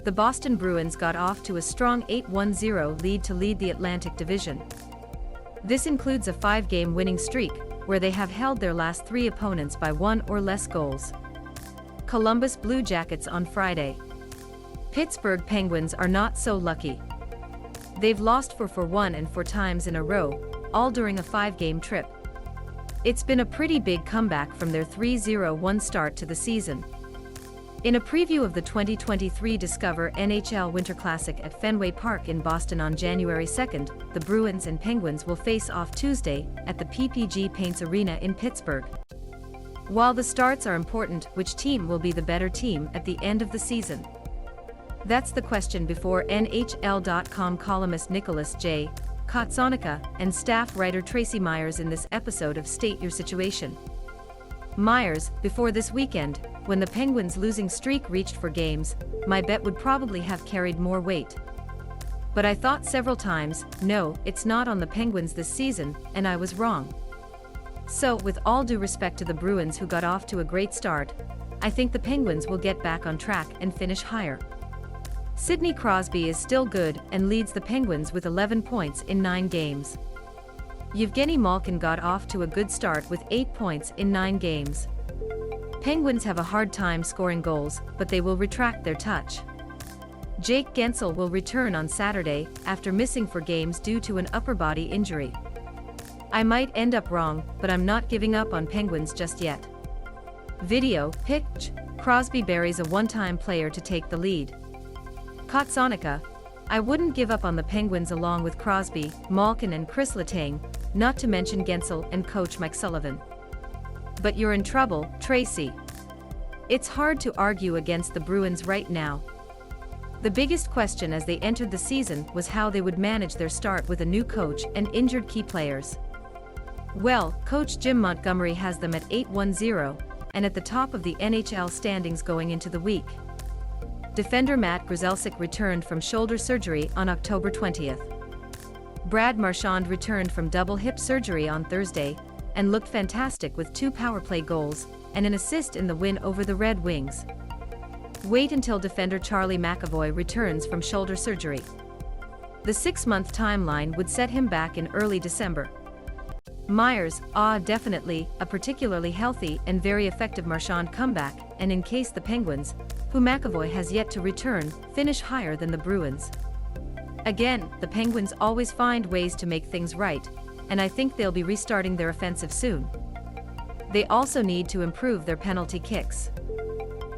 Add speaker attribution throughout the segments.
Speaker 1: the Boston Bruins got off to a strong 8-1-0 lead to lead the Atlantic Division. This includes a 5-game winning streak, where they have held their last 3 opponents by 1 or less goals. Columbus Blue Jackets on Friday. Pittsburgh Penguins are not so lucky. They've lost 4-1 and 4 times in a row, all during a 5-game trip. It's been a pretty big comeback from their 3-0-1 start to the season. In a preview of the 2023 Discover NHL Winter Classic at Fenway Park in Boston on January 2nd, the Bruins and Penguins will face off Tuesday at the PPG Paints Arena in Pittsburgh. While the starts are important, which team will be the better team at the end of the season? That's the question before NHL.com columnist Nicholas J. Cotsonika and staff writer Tracey Myers in this episode of State Your Situation. Myers, before this weekend, when the Penguins' losing streak reached 4 games, my bet would probably have carried more weight. But I thought several times, no, it's not on the Penguins this season, and I was wrong. So, with all due respect to the Bruins who got off to a great start, I think the Penguins will get back on track and finish higher. Sidney Crosby is still good and leads the Penguins with 11 points in 9 games. Yevgeny Malkin got off to a good start with 8 points in 9 games. Penguins have a hard time scoring goals, but they will retract their touch. Jake Guentzel will return on Saturday after missing 4 games due to an upper body injury. I might end up wrong, but I'm not giving up on Penguins just yet. Video, pitch, Crosby buries a one-time player to take the lead. Cotsonika, I wouldn't give up on the Penguins along with Crosby, Malkin and Chris Letang, not to mention Guentzel and coach Mike Sullivan. But you're in trouble, Tracey. It's hard to argue against the Bruins right now. The biggest question as they entered the season was how they would manage their start with a new coach and injured key players. Well, coach Jim Montgomery has them at 8-1-0, and at the top of the NHL standings going into the week. Defender Matt Grzelcyk returned from shoulder surgery on October 20th. Brad Marchand returned from double hip surgery on Thursday, and looked fantastic with 2 power play goals and an assist in the win over the Red Wings. Wait until defender Charlie McAvoy returns from shoulder surgery. The 6-month timeline would set him back in early December. Myers, definitely, a particularly healthy and very effective Marchand comeback, and in case the Penguins, who McAvoy has yet to return, finish higher than the Bruins. Again, the Penguins always find ways to make things right, and I think they'll be restarting their offensive soon. They also need to improve their penalty kicks.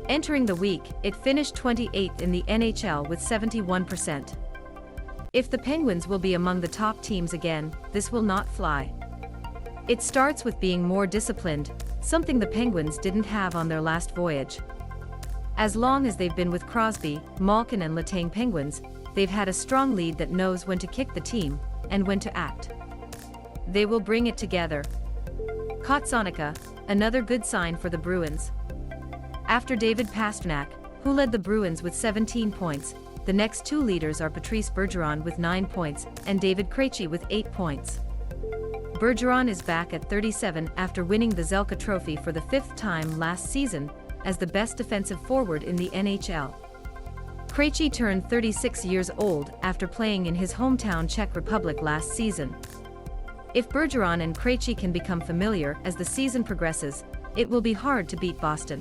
Speaker 1: Entering the week, it finished 28th in the NHL with 71%. If the Penguins will be among the top teams again, this will not fly. It starts with being more disciplined, something the Penguins didn't have on their last voyage. As long as they've been with Crosby, Malkin and Letang Penguins, they've had a strong lead that knows when to kick the team, and when to act. They will bring it together. Cotsonika, another good sign for the Bruins. After David Pastrnak, who led the Bruins with 17 points, the next 2 leaders are Patrice Bergeron with 9 points and David Krejci with 8 points. Bergeron is back at 37 after winning the Zelka Trophy for the 5th time last season, as the best defensive forward in the NHL. Krejci turned 36 years old after playing in his hometown Czech Republic last season. If Bergeron and Krejci can become familiar as the season progresses, it will be hard to beat Boston.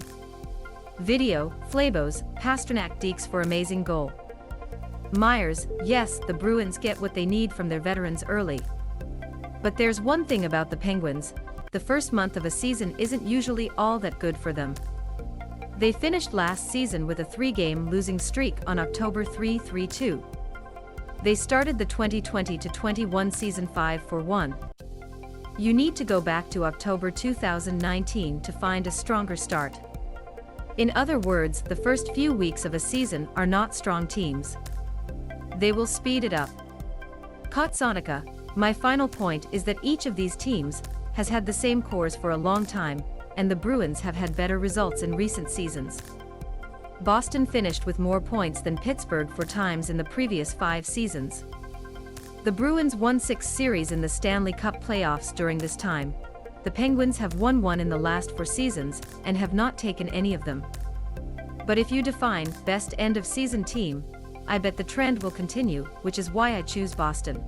Speaker 1: Video, Flabos, Pastrnak dekes for amazing goal. Myers, yes, the Bruins get what they need from their veterans early. But there's one thing about the Penguins, the first month of a season isn't usually all that good for them. They finished last season with a 3-game losing streak on October 3-3-2. They started the 2020-21 season 5-1. You need to go back to October 2019 to find a stronger start. In other words, the first few weeks of a season are not strong teams. They will speed it up. Cotsonika, my final point is that each of these teams has had the same cores for a long time, and the Bruins have had better results in recent seasons. Boston finished with more points than Pittsburgh 4 times in the previous 5 seasons. The Bruins won 6 series in the Stanley Cup playoffs during this time. The Penguins have won 1 in the last 4 seasons, and have not taken any of them. But if you define best end-of-season team, I bet the trend will continue, which is why I choose Boston.